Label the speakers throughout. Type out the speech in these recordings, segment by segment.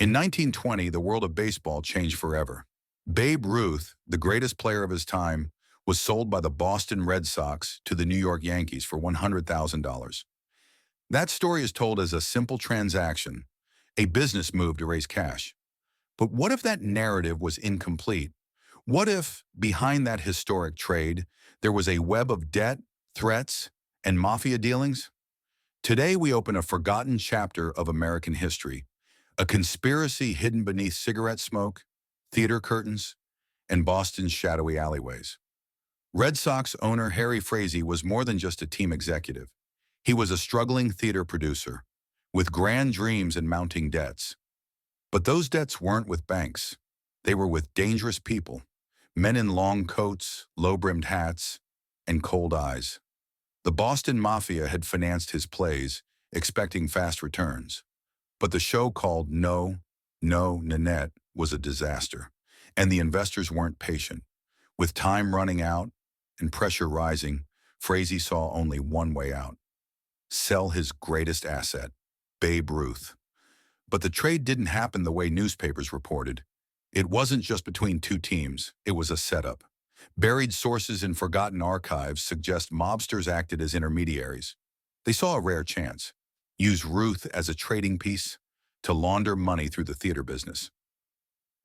Speaker 1: In 1920, the world of baseball changed forever. Babe Ruth, the greatest player of his time, was sold by the Boston Red Sox to the New York Yankees for $100,000. That story is told as a simple transaction, a business move to raise cash. But what if that narrative was incomplete? What if, behind that historic trade, there was a web of debt, threats, and mafia dealings? Today, we open a forgotten chapter of American history, a conspiracy hidden beneath cigarette smoke, theater curtains, and Boston's shadowy alleyways. Red Sox owner Harry Frazee was more than just a team executive. He was a struggling theater producer, with grand dreams and mounting debts. But those debts weren't with banks. They were with dangerous people, men in long coats, low-brimmed hats, and cold eyes. The Boston Mafia had financed his plays, expecting fast returns. But the show called No, No, Nanette was a disaster, and the investors weren't patient. With time running out and pressure rising, Frazee saw only one way out: sell his greatest asset, Babe Ruth. But the trade didn't happen the way newspapers reported. It wasn't just between two teams, it was a setup. Buried sources in forgotten archives suggest mobsters acted as intermediaries. They saw a rare chance: use Ruth as a trading piece to launder money through the theater business.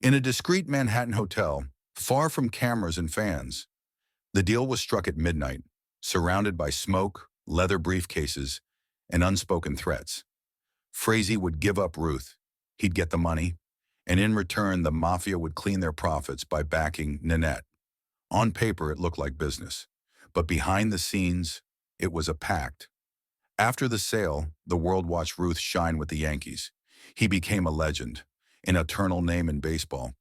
Speaker 1: In a discreet Manhattan hotel, far from cameras and fans, the deal was struck at midnight, surrounded by smoke, leather briefcases, and unspoken threats. Frazee would give up Ruth, he'd get the money, and in return the Mafia would clean their profits by backing Nanette. On paper it looked like business, but behind the scenes, it was a pact. After the sale, the world watched Ruth shine with the Yankees. He became a legend, an eternal name in baseball.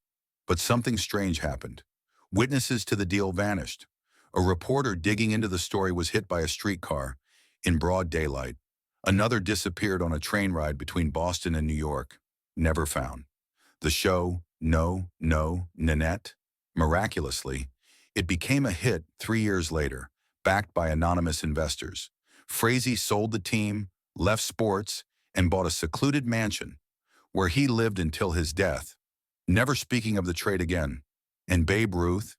Speaker 1: But something strange happened. Witnesses to the deal vanished. A reporter digging into the story was hit by a streetcar in broad daylight. Another disappeared on a train ride between Boston and New York, never found. The show, No, No, Nanette, miraculously, it became a hit 3 years later, backed by anonymous investors. Frazee sold the team, left sports, and bought a secluded mansion where he lived until his death, never speaking of the trade again. And Babe Ruth?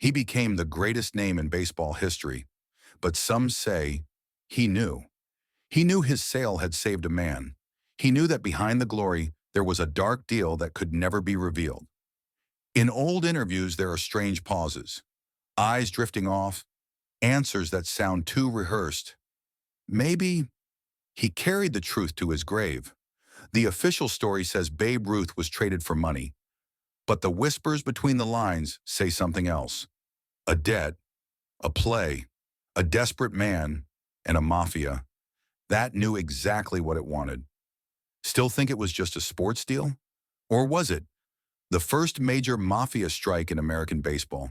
Speaker 1: He became the greatest name in baseball history, but some say he knew. He knew his sale had saved a man. He knew that behind the glory, there was a dark deal that could never be revealed. In old interviews, there are strange pauses, eyes drifting off, answers that sound too rehearsed. Maybe he carried the truth to his grave. The official story says Babe Ruth was traded for money, but the whispers between the lines say something else: a debt, a play, a desperate man, and a mafia that knew exactly what it wanted. Still think it was just a sports deal? Or was it the first major mafia strike in American baseball?